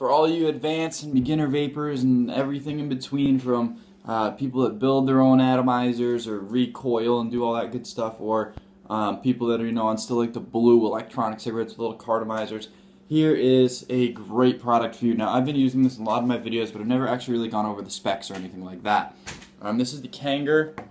for all you advanced and beginner vapors and everything in between, from people that build their own atomizers or recoil and do all that good stuff, or people that are, on still like the blue electronic cigarettes with little cartomizers. Here is a great product for you. Now, I've been using this in a lot of my videos, but I've never actually really gone over the specs or anything like that. This is the Kangertech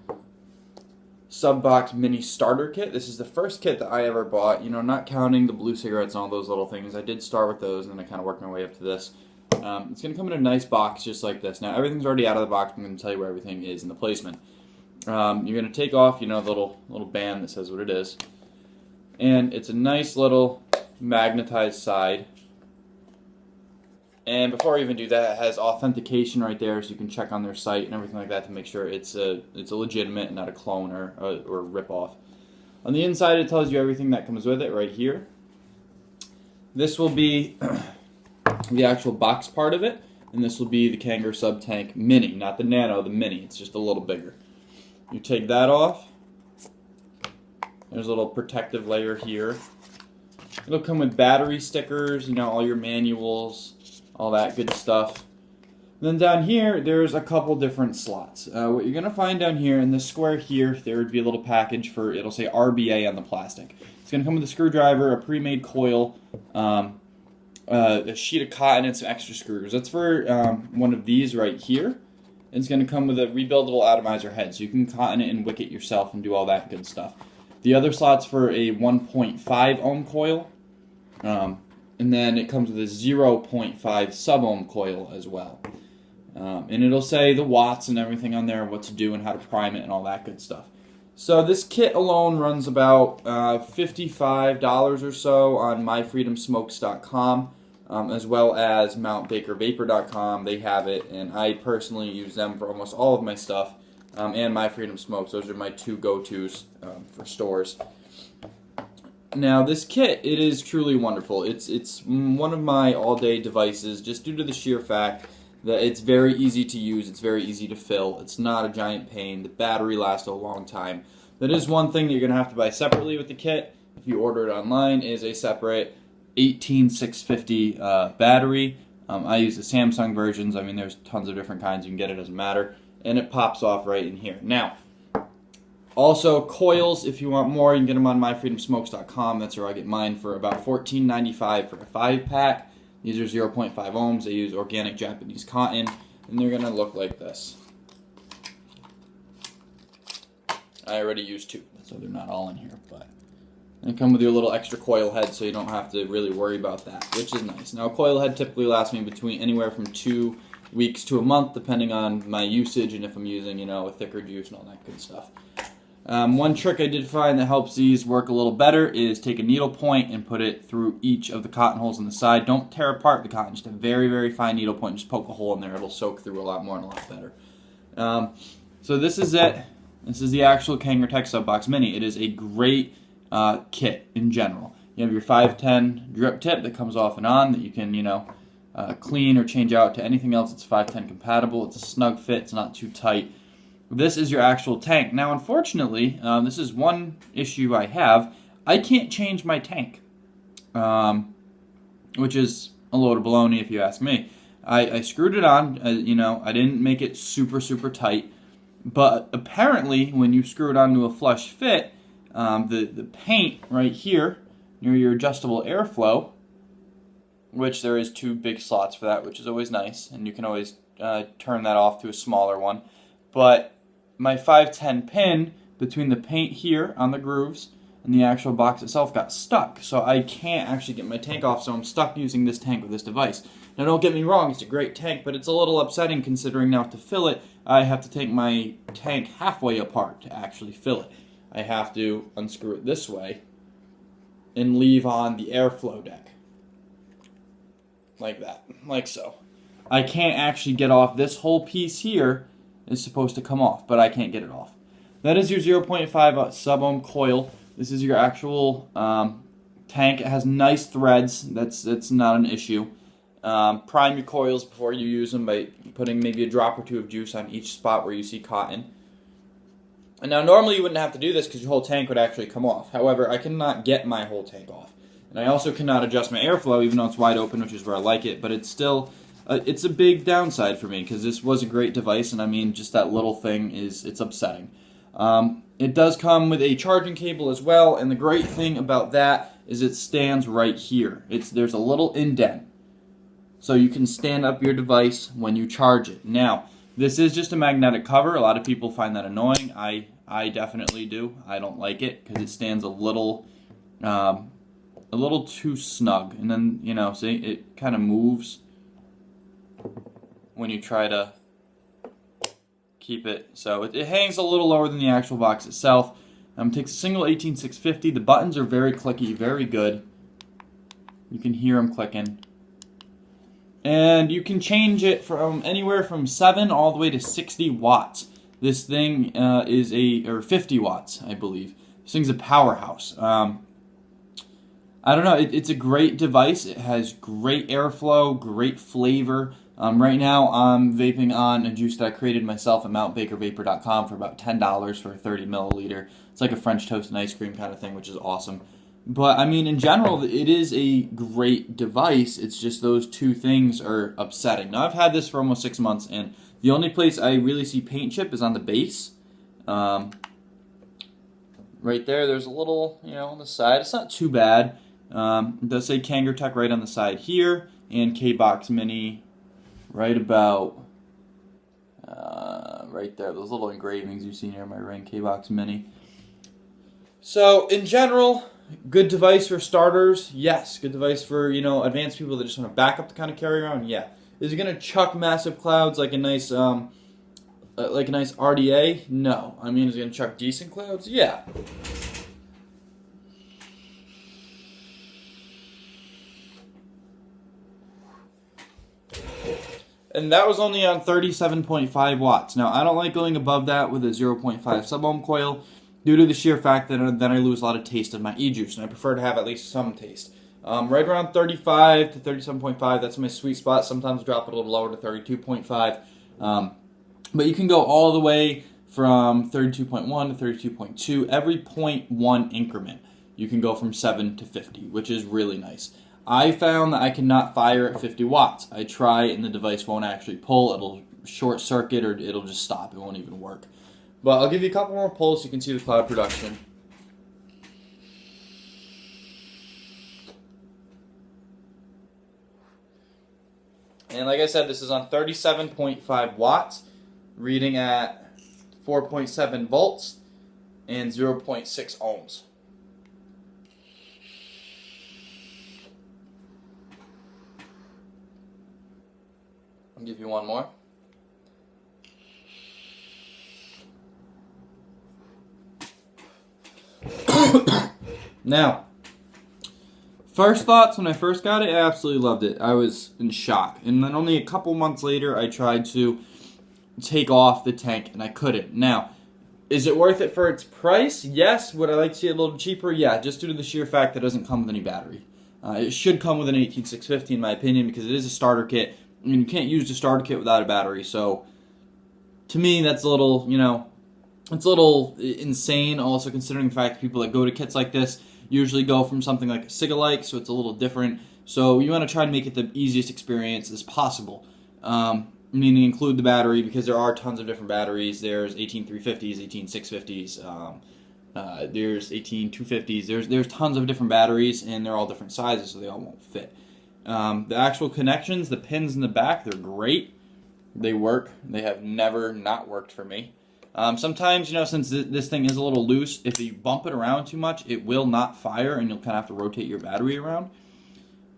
Subox Mini Starter Kit. This is the first kit that I ever bought, not counting the blue cigarettes and all those little things. I did start with those, and then I kind of worked my way up to this. It's going to come in a nice box just like this. Now, everything's already out of the box. I'm going to tell you where everything is in the placement. You're going to take off, the little band that says what it is. And it's a nice little magnetized side. And before I even do that, it has authentication right there, so you can check on their site and everything like that to make sure it's a legitimate, not a clone or rip-off. On the inside, it tells you everything that comes with it right here. This will be the actual box part of it, and this will be the Kangertech Sub Tank Mini, not the Nano, the Mini. It's just a little bigger. You take that off. There's a little protective layer here. It'll come with battery stickers, all your manuals, all that good stuff. And then down here, there's a couple different slots. What you're going to find down here, in this square here, there would be a little package for, it'll say RBA on the plastic. It's going to come with a screwdriver, a pre-made coil, a sheet of cotton, and some extra screws. That's for one of these right here. It's going to come with a rebuildable atomizer head, so you can cotton it and wick it yourself and do all that good stuff. The other slot's for a 1.5 ohm coil, and then it comes with a 0.5 sub-ohm coil as well. And it'll say the watts and everything on there, what to do and how to prime it and all that good stuff. So this kit alone runs about $55 or so on myfreedomsmokes.com, as well as mountbakervapor.com. They have it, and I personally use them for almost all of my stuff. And My Freedom Smokes. Those are my two go-tos for stores. Now, this kit, it is truly wonderful. It's one of my all-day devices, just due to the sheer fact that it's very easy to use, it's very easy to fill, it's not a giant pain, the battery lasts a long time. That is one thing that you're going to have to buy separately with the kit, if you order it online, is a separate 18650 battery. I use the Samsung versions. There's tons of different kinds, you can get it, doesn't matter. And it pops off right in here. Now, also coils, if you want more, you can get them on myfreedomsmokes.com. That's where I get mine for about $14.95 for a 5-pack. These are 0.5 ohms. They use organic Japanese cotton, and they're going to look like this. I already used 2, so they're not all in here, but they come with your little extra coil head, so you don't have to really worry about that, which is nice. Now, a coil head typically lasts me between anywhere from 2 weeks to a month, depending on my usage and if I'm using, a thicker juice and all that good stuff. One trick I did find that helps these work a little better is take a needle point and put it through each of the cotton holes on the side. Don't tear apart the cotton, just a very, very fine needle point. Just poke a hole in there. It'll soak through a lot more and a lot better. So this is it. This is the actual Kangertech Subox Mini. It is a great kit in general. You have your 510 drip tip that comes off and on that you can, clean or change out to anything else that's 510 compatible. It's a snug fit, it's not too tight. This is your actual tank. Now, unfortunately, this is one issue I have. I can't change my tank, which is a load of baloney if you ask me. I screwed it on, I didn't make it super, super tight, but apparently when you screw it onto a flush fit, the paint right here near your adjustable airflow, which there is 2 big slots for that, which is always nice, and you can always turn that off to a smaller one. But my 510 pin between the paint here on the grooves and the actual box itself got stuck, so I can't actually get my tank off, so I'm stuck using this tank with this device. Now, don't get me wrong, it's a great tank, but it's a little upsetting considering now to fill it, I have to take my tank halfway apart to actually fill it. I have to unscrew it this way and leave on the airflow deck. Like that, like so. I can't actually get off. This whole piece here is supposed to come off, but I can't get it off. That is your 0.5 sub-ohm coil. This is your actual tank. It has nice threads. That's not an issue. Prime your coils before you use them by putting maybe a drop or 2 of juice on each spot where you see cotton. And now normally you wouldn't have to do this because your whole tank would actually come off. However, I cannot get my whole tank off. And I also cannot adjust my airflow, even though it's wide open, which is where I like it. But it's still, it's a big downside for me, because this was a great device, and I mean, just that little thing it's upsetting. It does come with a charging cable as well, and the great thing about that is it stands right here. There's a little indent, so you can stand up your device when you charge it. Now, this is just a magnetic cover. A lot of people find that annoying. I definitely do. I don't like it because it stands a little too snug, and then, you know, see, it kind of moves when you try to keep it. So it hangs a little lower than the actual box itself. It takes a single 18650. The buttons are very clicky, very good. You can hear them clicking. And you can change it from anywhere from 7 all the way to 60 watts. This thing is 50 watts, I believe. This thing's a powerhouse. I don't know, it's a great device. It has great airflow, great flavor. Right now I'm vaping on a juice that I created myself at mountbakervapor.com for about $10 for a 30 milliliter. It's like a French toast and ice cream kind of thing, which is awesome. But, I mean, in general, it is a great device. It's just those two things are upsetting. Now, I've had this for almost 6 months, and the only place I really see paint chip is on the base. Right there, there's a little, you know, on the side. It's not too bad. It does say Kangertech right on the side here, and K-Box Mini right about right there. Those little engravings you see near my ring, K-Box Mini. So, in general, good device for starters, yes. Good device for, you know, advanced people that just want to back up to kind of carry around, yeah. Is it going to chuck massive clouds like a nice RDA? No. I mean, is it going to chuck decent clouds? Yeah. And that was only on 37.5 watts. Now, I don't like going above that with a 0.5 sub-ohm coil due to the sheer fact that then I lose a lot of taste of my e-juice, and I prefer to have at least some taste. Right around 35 to 37.5, that's my sweet spot. Sometimes drop it a little lower to 32.5. But you can go all the way from 32.1 to 32.2. Every 0.1 increment, you can go from 7 to 50, which is really nice. I found that I cannot fire at 50 watts. I try and the device won't actually pull. It'll short circuit or it'll just stop. It won't even work. But I'll give you a couple more pulls so you can see the cloud production. And like I said, this is on 37.5 watts, reading at 4.7 volts and 0.6 ohms. I'll give you one more. Now, first thoughts when I first got it, I absolutely loved it. I was in shock. And then only a couple months later, I tried to take off the tank, and I couldn't. Now, is it worth it for its price? Yes. Would I like to see it a little cheaper? Yeah, just due to the sheer fact that it doesn't come with any battery. It should come with an 18650 in my opinion, because it is a starter kit. I mean, you can't use the starter kit without a battery, so to me, that's a little, you know, it's a little insane, also considering the fact that people that go to kits like this usually go from something like a Sig-alike, so it's a little different. So you want to try to make it the easiest experience as possible, meaning include the battery, because there are tons of different batteries. There's 18350s, 18650s, there's 18250s, there's tons of different batteries, and they're all different sizes, so they all won't fit. The actual connections, the pins in the back, they're great. They work. They have never not worked for me. Sometimes, you know, since this thing is a little loose, if you bump it around too much, it will not fire, and you'll kind of have to rotate your battery around.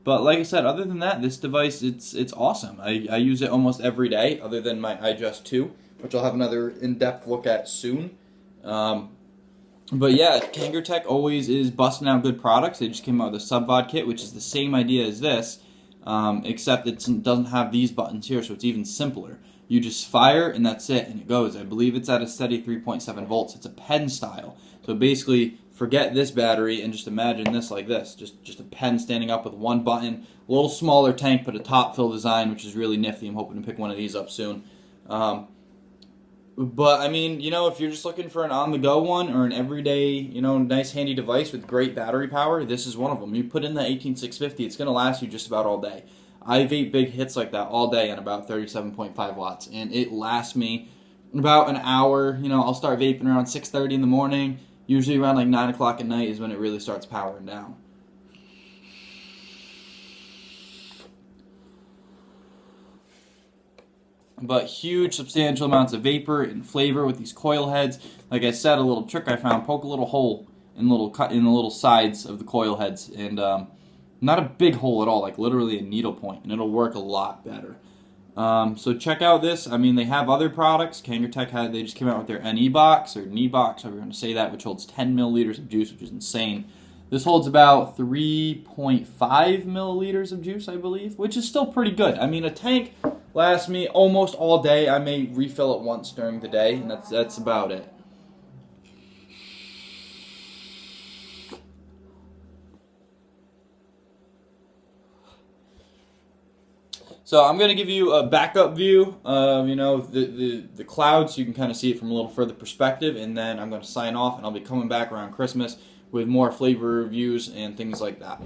But like I said, other than that, this device, it's awesome. I use it almost every day, other than my iJust 2, which I'll have another in-depth look at soon. But yeah, Kangertech always is busting out good products. They just came out with a sub-VOD kit, which is the same idea as this, except it doesn't have these buttons here, so it's even simpler. You just fire, and that's it, and it goes. I believe it's at a steady 3.7 volts. It's a pen style. So basically, forget this battery, and just imagine this like this. Just a pen standing up with one button, a little smaller tank, but a top-fill design, which is really nifty. I'm hoping to pick one of these up soon. But I mean, you know, if you're just looking for an on-the-go one or an everyday, you know, nice handy device with great battery power, this is one of them. You put in the 18650, it's going to last you just about all day. I vape big hits like that all day on about 37.5 watts, and it lasts me about an hour. You know, I'll start vaping around 6:30 in the morning. Usually around like 9 o'clock at night is when it really starts powering down. But huge, substantial amounts of vapor and flavor with these coil heads. Like I said, a little trick I found: poke a little hole in the little sides of the coil heads, and not a big hole at all, like literally a needle point, and it'll work a lot better. So check out this. I mean, they have other products. Kangertech they just came out with their NE box or knee box, however you're going to say that, which holds 10 milliliters of juice, which is insane. This holds about 3.5 milliliters of juice, I believe, which is still pretty good. I mean, a tank lasts me almost all day. I may refill it once during the day, and that's about it. So I'm going to give you a backup view of, you know, the cloud, so you can kind of see it from a little further perspective, and then I'm going to sign off, and I'll be coming back around Christmas with more flavor reviews and things like that.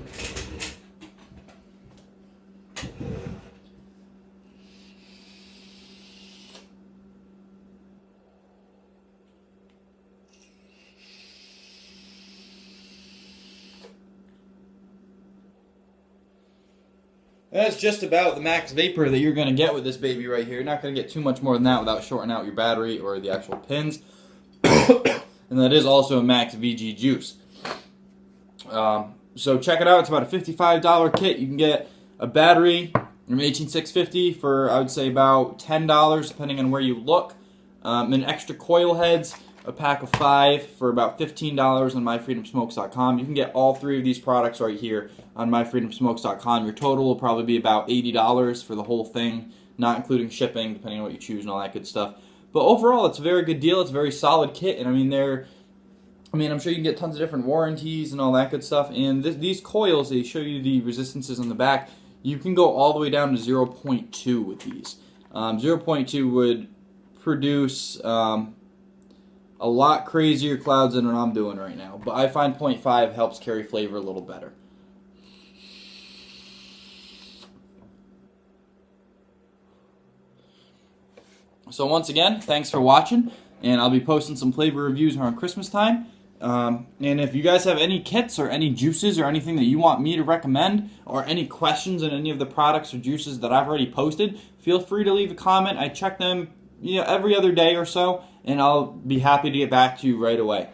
That's just about the max vapor that you're going to get with this baby right here. You're not going to get too much more than that without shorting out your battery or the actual pins. And that is also a max VG juice. So check it out. It's about a $55 kit. You can get a battery, an 18650 for, I would say, about $10 depending on where you look. And extra coil heads, a pack of 5 for about $15 on myfreedomsmokes.com. You can get all 3 of these products right here on myfreedomsmokes.com. Your total will probably be about $80 for the whole thing, not including shipping, depending on what you choose and all that good stuff. But overall, it's a very good deal. It's a very solid kit, and I mean, I'm sure you can get tons of different warranties and all that good stuff. And these coils, they show you the resistances on the back. You can go all the way down to 0.2 with these. 0.2 would produce a lot crazier clouds than what I'm doing right now. But I find 0.5 helps carry flavor a little better. So once again, thanks for watching, and I'll be posting some flavor reviews around Christmas time. And if you guys have any kits or any juices or anything that you want me to recommend, or any questions on any of the products or juices that I've already posted, feel free to leave a comment. I check them, you know, every other day or so, and I'll be happy to get back to you right away.